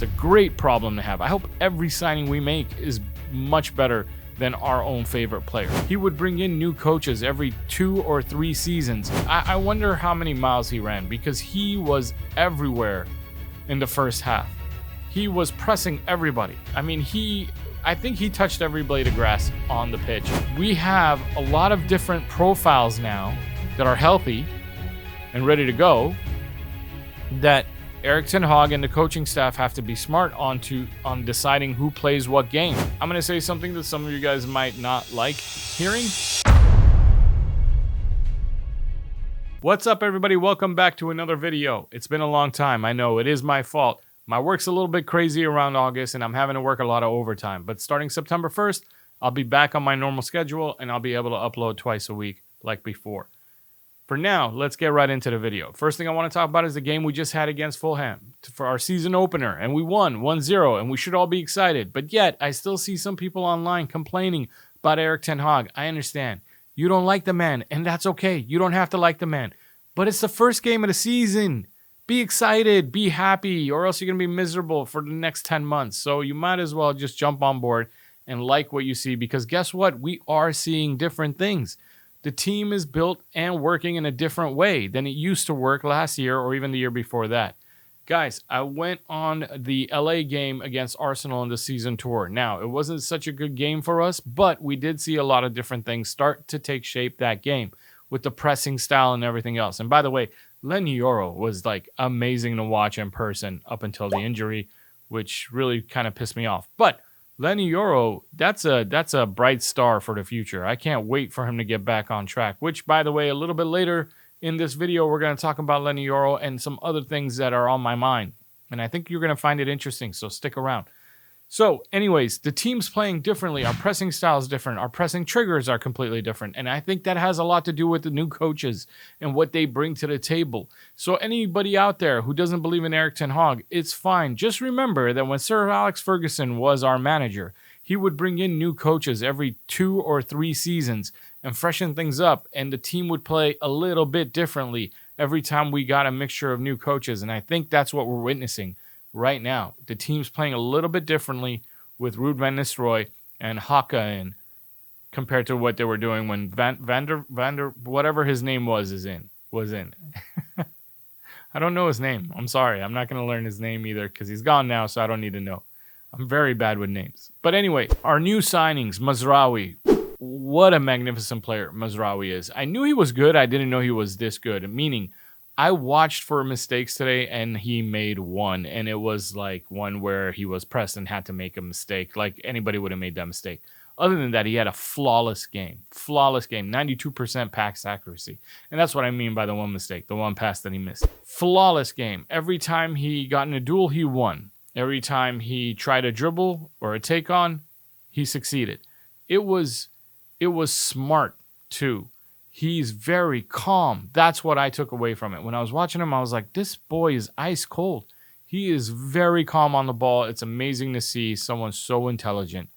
a great problem to have. I hope every signing we make is much better than our own favorite player. He would bring in new coaches every 2 or 3 seasons. I wonder how many miles he ran, because he was everywhere in the first half. He was pressing everybody. I mean, I think he touched every blade of grass on the pitch. We have a lot of different profiles now that are healthy and ready to go, that Erik ten Hag and the coaching staff have to be smart on deciding who plays what game. I'm going to say something that some of you guys might not like hearing. What's up, everybody? Welcome back to another video. It's been a long time. I know it is my fault. My work's a little bit crazy around August, and I'm having to work a lot of overtime. But starting September 1st, I'll be back on my normal schedule, and I'll be able to upload twice a week like before. For now, let's get right into the video. First thing I want to talk about is the game we just had against Fulham for our season opener, and we won 1-0, and we should all be excited. But yet, I still see some people online complaining about Erik ten Hag. I understand. You don't like the man, and that's okay. You don't have to like the man. But it's the first game of the season. Be excited, be happy, or else you're going to be miserable for the next 10 months. So you might as well just jump on board and like what you see, because guess what? We are seeing different things. The team is built and working in a different way than it used to work last year or even the year before that. Guys, I went on the LA game against Arsenal in the season tour. Now, it wasn't such a good game for us, but we did see a lot of different things start to take shape that game with the pressing style and everything else. And by the way, Noussair was like amazing to watch in person up until the injury, which really kind of pissed me off. But Noussair, that's a bright star for the future. I can't wait for him to get back on track, which, by the way, a little bit later in this video, we're going to talk about Noussair and some other things that are on my mind. And I think you're going to find it interesting, so stick around. So, anyways, the team's playing differently. Our pressing style is different. Our pressing triggers are completely different. And I think that has a lot to do with the new coaches and what they bring to the table. So anybody out there who doesn't believe in Erik ten Hag, it's fine. Just remember that when Sir Alex Ferguson was our manager, he would bring in new coaches every 2 or 3 seasons and freshen things up. And the team would play a little bit differently every time we got a mixture of new coaches. And I think that's what we're witnessing right now. The team's playing a little bit differently with Ruud van Nistelrooy and Haka in compared to what they were doing when Vander whatever his name was in. I don't know his name. I'm sorry. I'm not going to learn his name either because he's gone now, so I don't need to know. I'm very bad with names. But anyway, our new signings, Mazraoui. What a magnificent player Mazraoui is. I knew he was good. I didn't know he was this good, meaning I watched for mistakes today, and he made one, and it was like one where he was pressed and had to make a mistake. Like anybody would have made that mistake. Other than that, he had a flawless game. Flawless game. 92% pass accuracy. And that's what I mean by the one mistake, the one pass that he missed. Flawless game. Every time he got in a duel, he won. Every time he tried a dribble or a take on, he succeeded. It was smart, too. He's very calm. That's what I took away from it. When I was watching him, I was like, this boy is ice cold. He is very calm on the ball. It's amazing to see someone so intelligent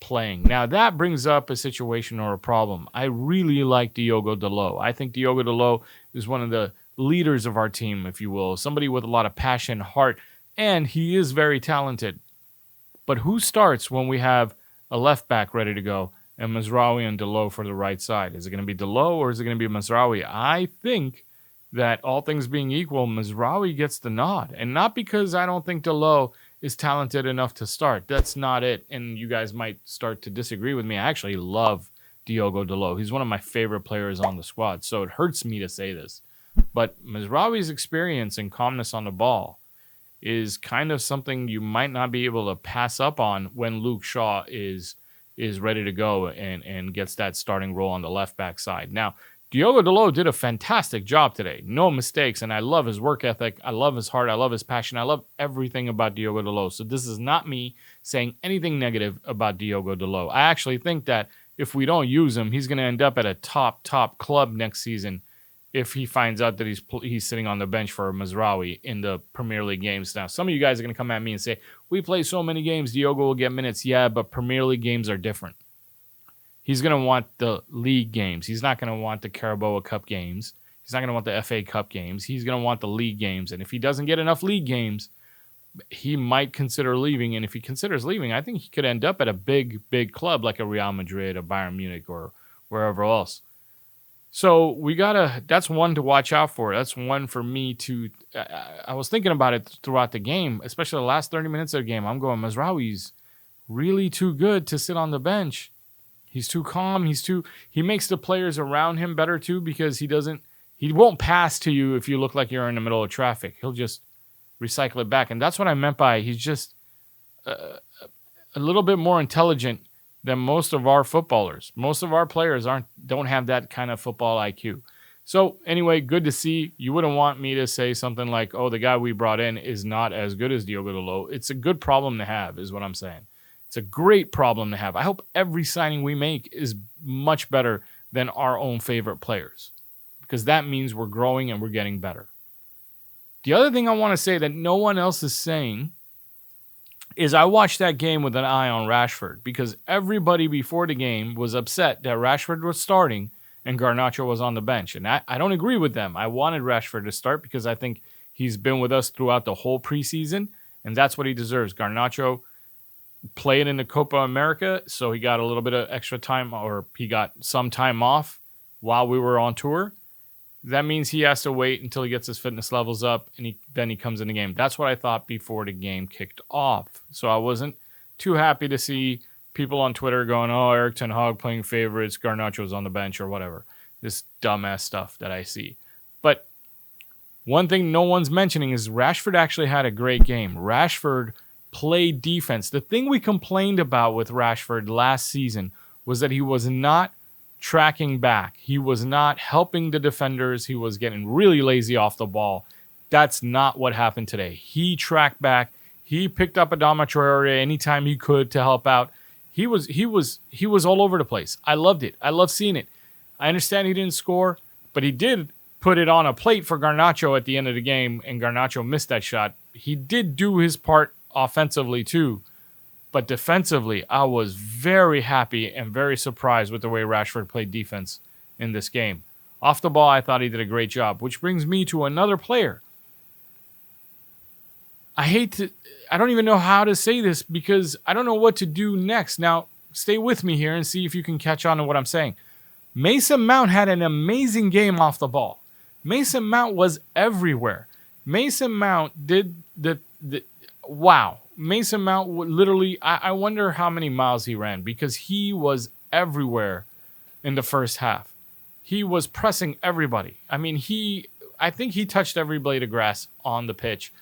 playing. Now, that brings up a situation or a problem. I really like Diogo Dalot. I think Diogo Dalot is one of the leaders of our team, if you will. Somebody with a lot of passion, heart, and he is very talented. But who starts when we have a left back ready to go and Mazraoui and Dalot for the right side? Is it going to be Dalot or is it going to be Mazraoui? I think that all things being equal, Mazraoui gets the nod. And not because I don't think Dalot is talented enough to start. That's not it. And you guys might start to disagree with me. I actually love Diogo Dalot. He's one of my favorite players on the squad. So it hurts me to say this. But Mazraoui's experience and calmness on the ball is kind of something you might not be able to pass up on when Luke Shaw is ready to go and gets that starting role on the left back side. Now, Diogo Dalot did a fantastic job today. No mistakes, and I love his work ethic. I love his heart. I love his passion. I love everything about Diogo Dalot. So this is not me saying anything negative about Diogo Dalot. I actually think that if we don't use him, he's going to end up at a top club next season if he finds out that he's sitting on the bench for Mazraoui in the Premier League games. Now, some of you guys are going to come at me and say, we play so many games, Diogo will get minutes. Yeah, but Premier League games are different. He's going to want the league games. He's not going to want the Carabao Cup games. He's not going to want the FA Cup games. He's going to want the league games. And if he doesn't get enough league games, he might consider leaving. And if he considers leaving, I think he could end up at a big, big club like a Real Madrid, a Bayern Munich, or wherever else. So that's one to watch out for. That's one for me to, I was thinking about it throughout the game, especially the last 30 minutes of the game. I'm going, Mazraoui's really too good to sit on the bench. He's too calm. He makes the players around him better too, because he won't pass to you if you look like you're in the middle of traffic. He'll just recycle it back. And that's what I meant by he's just a little bit more intelligent than most of our footballers. Most of our players don't have that kind of football IQ. So anyway, good to see. You wouldn't want me to say something like, oh, the guy we brought in is not as good as Diogo Dalot. It's a good problem to have, is what I'm saying. It's a great problem to have. I hope every signing we make is much better than our own favorite players, because that means we're growing and we're getting better. The other thing I want to say that no one else is saying is I watched that game with an eye on Rashford, because everybody before the game was upset that Rashford was starting and Garnacho was on the bench. And I don't agree with them. I wanted Rashford to start because I think he's been with us throughout the whole preseason, and that's what he deserves. Garnacho played in the Copa America, so he got a little bit of extra time, or he got some time off while we were on tour. That means he has to wait until he gets his fitness levels up, and then he comes in the game. That's what I thought before the game kicked off. So I wasn't too happy to see people on Twitter going, oh, Erik ten Hag playing favorites, Garnacho's on the bench, or whatever. This dumbass stuff that I see. But one thing no one's mentioning is Rashford actually had a great game. Rashford played defense. The thing we complained about with Rashford last season was that he was not tracking back. He was not helping the defenders. He was getting really lazy off the ball. That's not what happened today. He tracked back. He picked up Adama Traore anytime he could to help out. He was all over the place. I loved it. I love seeing it. I understand he didn't score, but he did put it on a plate for Garnacho at the end of the game, and Garnacho missed that shot. He did do his part offensively too. But defensively, I was very happy and very surprised with the way Rashford played defense in this game. Off the ball, I thought he did a great job, which brings me to another player. I don't even know how to say this because I don't know what to do next. Now, stay with me here and see if you can catch on to what I'm saying. Mason Mount had an amazing game off the ball. Mason Mount was everywhere. Mason Mount did wow. Mason Mount literally, I wonder how many miles he ran, because he was everywhere in the first half. He was pressing everybody. I mean, I think he touched every blade of grass on the pitch.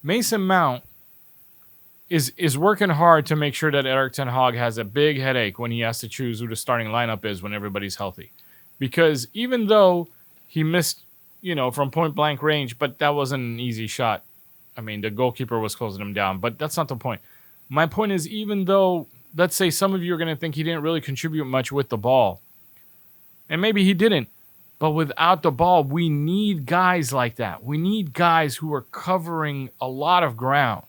Mason Mount is working hard to make sure that Erik ten Hag has a big headache when he has to choose who the starting lineup is when everybody's healthy. Because even though he missed, from point blank range, but that wasn't an easy shot. I mean, the goalkeeper was closing him down, but that's not the point. My point is, even though, let's say some of you are going to think he didn't really contribute much with the ball, and maybe he didn't, but without the ball, we need guys like that. We need guys who are covering a lot of ground,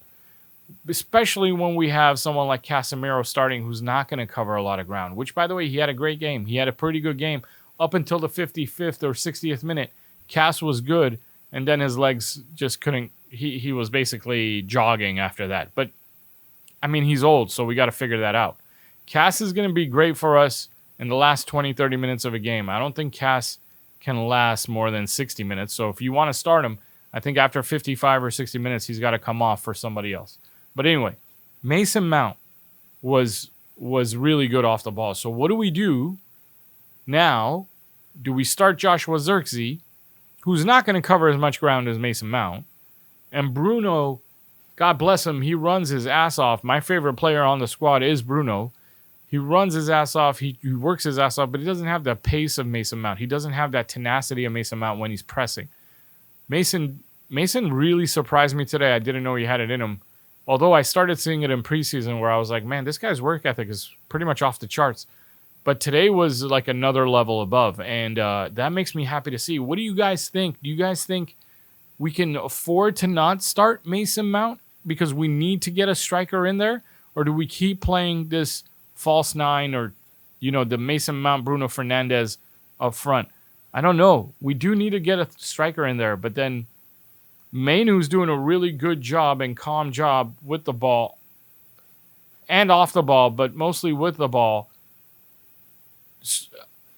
especially when we have someone like Casemiro starting who's not going to cover a lot of ground, which, by the way, he had a great game. He had a pretty good game up until the 55th or 60th minute. Cass was good, and then his legs just couldn't. He was basically jogging after that. But, I mean, he's old, so we got to figure that out. Cass is going to be great for us in the last 20, 30 minutes of a game. I don't think Cass can last more than 60 minutes. So if you want to start him, I think after 55 or 60 minutes, he's got to come off for somebody else. But anyway, Mason Mount was really good off the ball. So what do we do now? Do we start Joshua Zirkzee, who's not going to cover as much ground as Mason Mount? And Bruno, God bless him, he runs his ass off. My favorite player on the squad is Bruno. He runs his ass off. He works his ass off, but he doesn't have the pace of Mason Mount. He doesn't have that tenacity of Mason Mount when he's pressing. Mason really surprised me today. I didn't know he had it in him. Although I started seeing it in preseason where I was like, man, this guy's work ethic is pretty much off the charts. But today was like another level above, and that makes me happy to see. What do you guys think? Do you guys think we can afford to not start Mason Mount because we need to get a striker in there? Or do we keep playing this false nine or, the Mason Mount, Bruno Fernandes up front? I don't know. We do need to get a striker in there, but then Mainu's doing a really good job and calm job with the ball and off the ball, but mostly with the ball.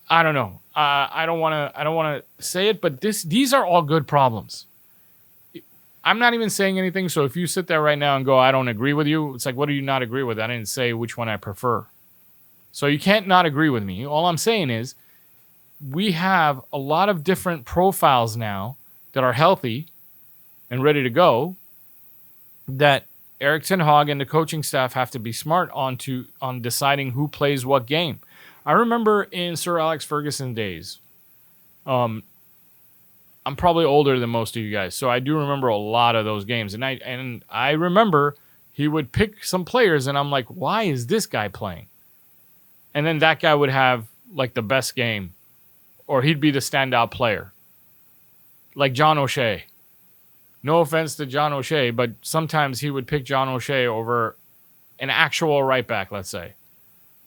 I don't know. I don't want to say it, but these are all good problems. I'm not even saying anything. So if you sit there right now and go, I don't agree with you, it's like, what do you not agree with? I didn't say which one I prefer. So you can't not agree with me. All I'm saying is we have a lot of different profiles now that are healthy and ready to go that Erik ten Hag and the coaching staff have to be smart on deciding who plays what game. I remember in Sir Alex Ferguson days, I'm probably older than most of you guys, so I do remember a lot of those games. And I remember he would pick some players, and I'm like, why is this guy playing? And then that guy would have like the best game, or he'd be the standout player, like John O'Shea. No offense to John O'Shea, but sometimes he would pick John O'Shea over an actual right back, let's say.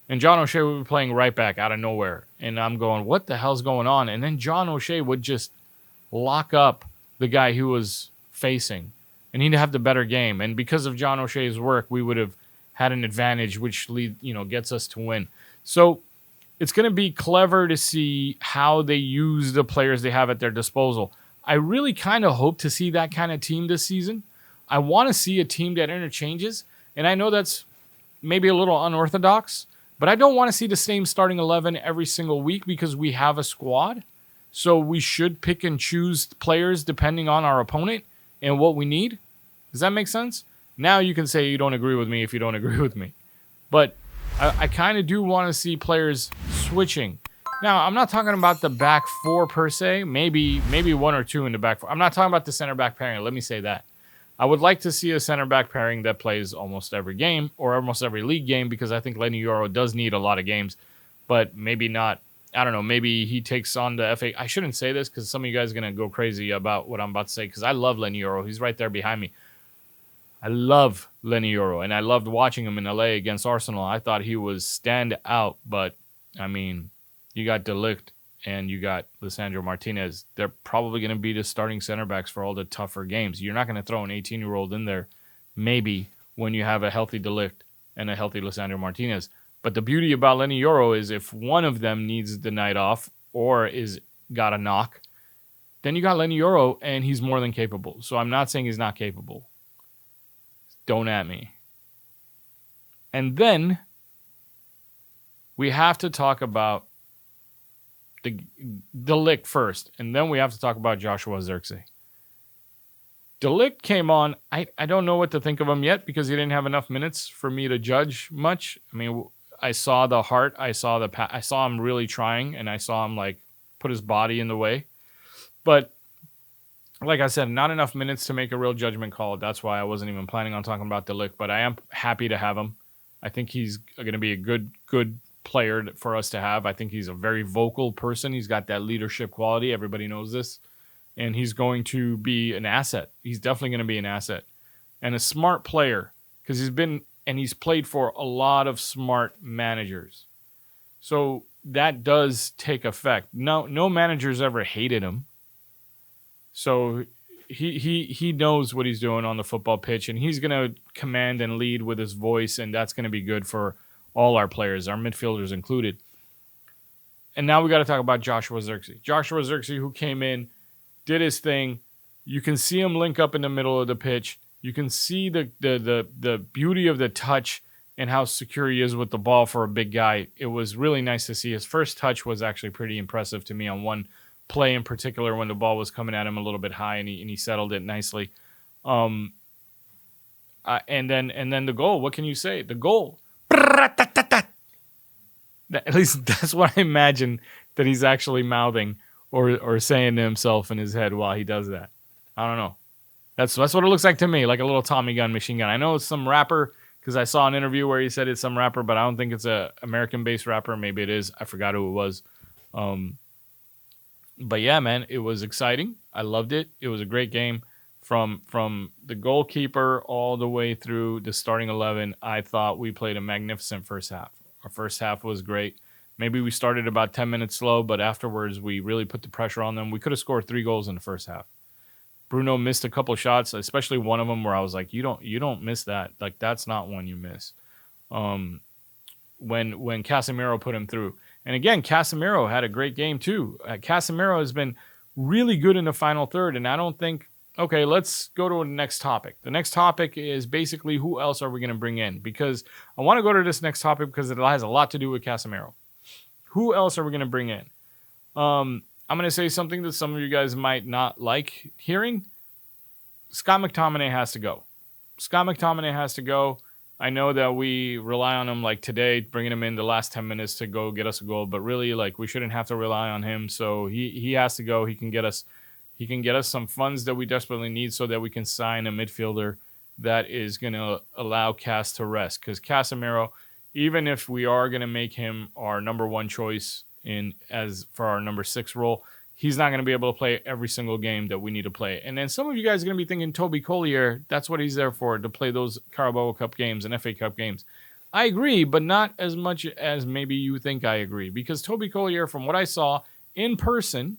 And John O'Shea would be playing right back out of nowhere. And I'm going, what the hell's going on? And then John O'Shea would just lock up the guy he was facing. And he'd have the better game. And because of John O'Shea's work, we would have had an advantage, which gets us to win. So it's going to be clever to see how they use the players they have at their disposal. I really kind of hope to see that kind of team this season. I want to see a team that interchanges. And I know that's maybe a little unorthodox, but I don't want to see the same starting 11 every single week because we have a squad. So we should pick and choose players depending on our opponent and what we need. Does that make sense? Now you can say you don't agree with me if you don't agree with me. But I kind of do want to see players switching. Now, I'm not talking about the back four per se. Maybe one or two in the back four. I'm not talking about the center back pairing. Let me say that. I would like to see a center back pairing that plays almost every game or almost every league game because I think Lenny Yoro does need a lot of games, but maybe not. I don't know. Maybe he takes on the FA. I shouldn't say this because some of you guys are going to go crazy about what I'm about to say because I love Lenny Yoro. He's right there behind me. I love Lenny Yoro, and I loved watching him in LA against Arsenal. I thought he was stand out, but, I mean, you got Ligt and you got Lisandro Martinez. They're probably going to be the starting center backs for all the tougher games. You're not going to throw an 18-year-old in there, maybe, when you have a healthy Ligt and a healthy Lisandro Martinez. But the beauty about Lenny Yoro is if one of them needs the night off or is got a knock, then you got Lenny Yoro, and he's more than capable. So I'm not saying he's not capable. Don't at me. And then we have to talk about the Ligt first, and then we have to talk about Joshua Zirkzee. De Ligt came on. I don't know what to think of him yet because he didn't have enough minutes for me to judge much. I mean, I saw the heart. I saw him really trying, and I saw him like put his body in the way. But like I said, not enough minutes to make a real judgment call. That's why I wasn't even planning on talking about De Ligt, but I am happy to have him. I think he's going to be a good player for us to have. I think he's a very vocal person. He's got that leadership quality. Everybody knows this. And he's going to be an asset. He's definitely going to be an asset. And a smart player because he's played for a lot of smart managers. So that does take effect. No manager's ever hated him. So he knows what he's doing on the football pitch, and he's going to command and lead with his voice, and that's going to be good for all our players, our midfielders included. And now we got to talk about Joshua Zirkzee. Joshua Zirkzee, who came in, did his thing. You can see him link up in the middle of the pitch. You can see the beauty of the touch and how secure he is with the ball for a big guy. It was really nice to see. His first touch was actually pretty impressive to me on one play in particular when the ball was coming at him a little bit high and he settled it nicely. And then the goal. What can you say? The goal. At least that's what I imagine that he's actually mouthing or saying to himself in his head while he does that. I don't know. That's what it looks like to me, like a little Tommy gun machine gun. I know it's some rapper because I saw an interview where he said it's some rapper, but I don't think it's a American-based rapper. Maybe it is. I forgot who it was. But yeah, man, it was exciting. I loved it. It was a great game from the goalkeeper all the way through the starting 11. I thought we played a magnificent first half. Our first half was great. Maybe we started about 10 minutes slow, but afterwards we really put the pressure on them. We could have scored 3 goals in the first half. Bruno missed a couple shots, especially one of them where I was like, you don't miss that. Like, that's not one you miss. When Casemiro put him through. And again, Casemiro had a great game too. Casemiro has been really good in the final third, and I don't think. Okay, let's go to the next topic. The next topic is basically who else are we going to bring in? Because I want to go to this next topic because it has a lot to do with Casemiro. Who else are we going to bring in? I'm going to say something that some of you guys might not like hearing. Scott McTominay has to go. Scott McTominay has to go. I know that we rely on him like today, bringing him in the last 10 minutes to go get us a goal, but really like we shouldn't have to rely on him. So he has to go. He can get us some funds that we desperately need so that we can sign a midfielder that is going to allow Cas to rest. Because Casemiro, even if we are going to make him our number one choice as for our number 6 role, he's not going to be able to play every single game that we need to play. And then some of you guys are going to be thinking Toby Collier, that's what he's there for, to play those Carabao Cup games and FA Cup games. I agree, but not as much as maybe you think I agree. Because Toby Collier, from what I saw in person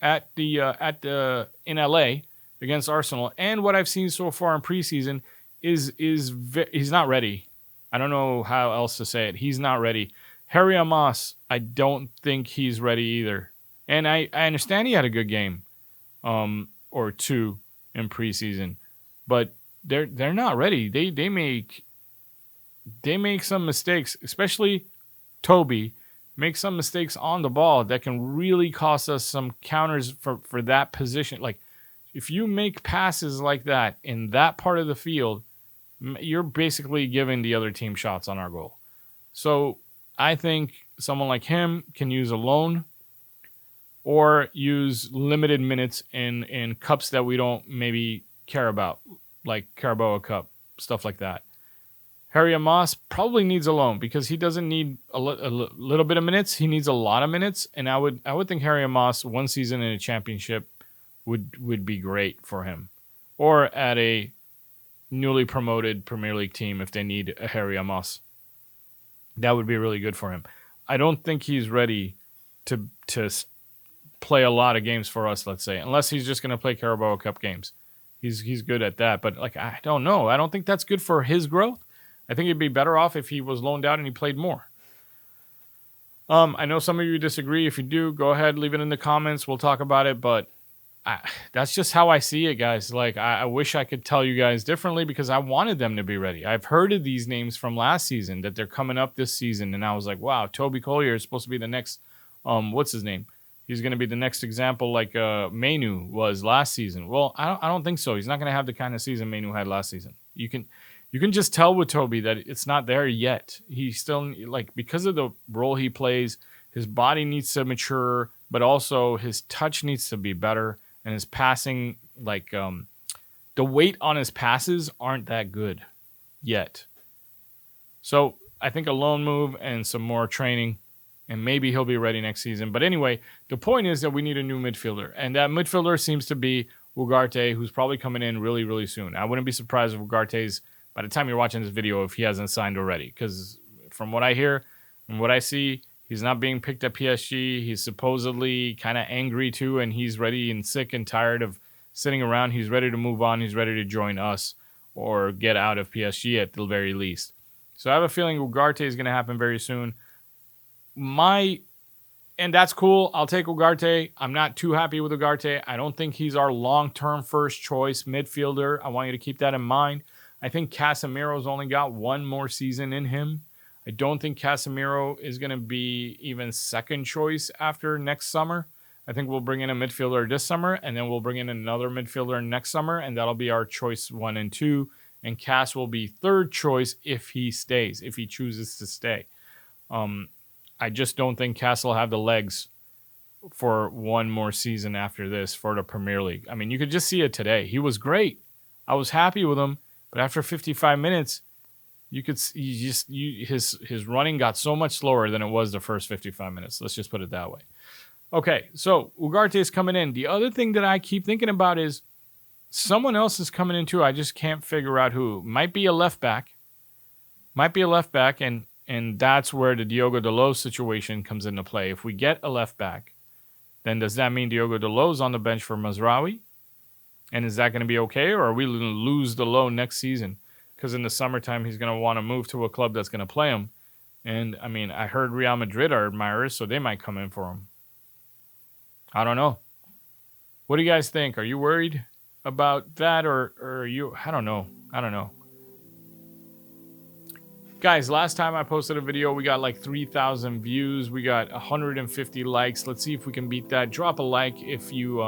in LA against Arsenal, and what I've seen so far in preseason, he's not ready. I don't know how else to say it. He's not ready. Harry Amos, I don't think he's ready either. And I understand he had a good game or two in preseason, but they're not ready. They make some mistakes, especially Toby, make some mistakes on the ball that can really cost us some counters for that position. Like, if you make passes like that in that part of the field, you're basically giving the other team shots on our goal. So I think someone like him can use a loan or use limited minutes in cups that we don't maybe care about, like Carabao Cup, stuff like that. Harry Amos probably needs a loan because he doesn't need a little bit of minutes. He needs a lot of minutes, and I would think Harry Amos, one season in a championship would be great for him, or at a newly promoted Premier League team if they need a Harry Amos. That would be really good for him. I don't think he's ready to play a lot of games for us, let's say, unless he's just going to play Carabao Cup games. He's good at that, but like, I don't know. I don't think that's good for his growth. I think he'd be better off if he was loaned out and he played more. I know some of you disagree. If you do, go ahead, leave it in the comments. We'll talk about it, but that's just how I see it, guys. Like, I wish I could tell you guys differently because I wanted them to be ready. I've heard of these names from last season that they're coming up this season, and I was like, wow, Toby Collier is supposed to be the next, what's his name? He's going to be the next example like Mainu was last season. Well, I don't think so. He's not going to have the kind of season Mainu had last season. You can just tell with Toby that it's not there yet. He's still, like, because of the role he plays, his body needs to mature, but also his touch needs to be better. And his passing, like, the weight on his passes aren't that good yet. So I think a loan move and some more training, and maybe he'll be ready next season. But anyway, the point is that we need a new midfielder. And that midfielder seems to be Ugarte, who's probably coming in really, really soon. I wouldn't be surprised if Ugarte's, by the time you're watching this video, if he hasn't signed already. Because from what I hear and what I see, he's not being picked at PSG. He's supposedly kind of angry too, and he's ready and sick and tired of sitting around. He's ready to move on. He's ready to join us or get out of PSG at the very least. So I have a feeling Ugarte is going to happen very soon. And that's cool. I'll take Ugarte. I'm not too happy with Ugarte. I don't think he's our long-term first choice midfielder. I want you to keep that in mind. I think Casemiro's only got one more season in him. I don't think Casemiro is going to be even second choice after next summer. I think we'll bring in a midfielder this summer, and then we'll bring in another midfielder next summer, and that'll be our choice 1 and 2. And Cas will be third choice if he stays, if he chooses to stay. I just don't think Cas will have the legs for one more season after this for the Premier League. I mean, you could just see it today. He was great. I was happy with him, but after 55 minutes, you could see his running got so much slower than it was the first 55 minutes. Let's just put it that way. Okay, so Ugarte is coming in. The other thing that I keep thinking about is someone else is coming in too. I just can't figure out who. Might be a left back, and that's where the Diogo Dalot situation comes into play. If we get a left back, then does that mean Diogo Dalot's on the bench for Mazraoui? And is that going to be okay, or are we going to lose the loan next season? Because in the summertime, he's going to want to move to a club that's going to play him. And, I mean, I heard Real Madrid are admirers, so they might come in for him. I don't know. What do you guys think? Are you worried about that, or are you... I don't know. Guys, last time I posted a video, we got like 3,000 views. We got 150 likes. Let's see if we can beat that. Drop a like if you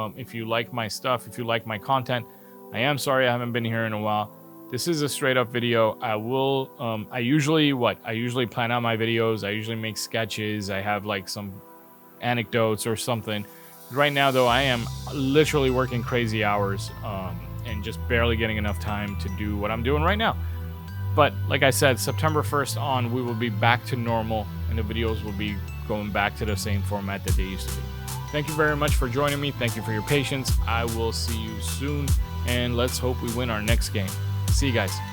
like my stuff, if you like my content. I am sorry I haven't been here in a while. This is a straight up video. I usually plan out my videos. I usually make sketches. I have like some anecdotes or something. Right now, though, I am literally working crazy hours and just barely getting enough time to do what I'm doing right now. But like I said, September 1st on, we will be back to normal, and the videos will be going back to the same format that they used to be. Thank you very much for joining me. Thank you for your patience. I will see you soon, and let's hope we win our next game. See you guys.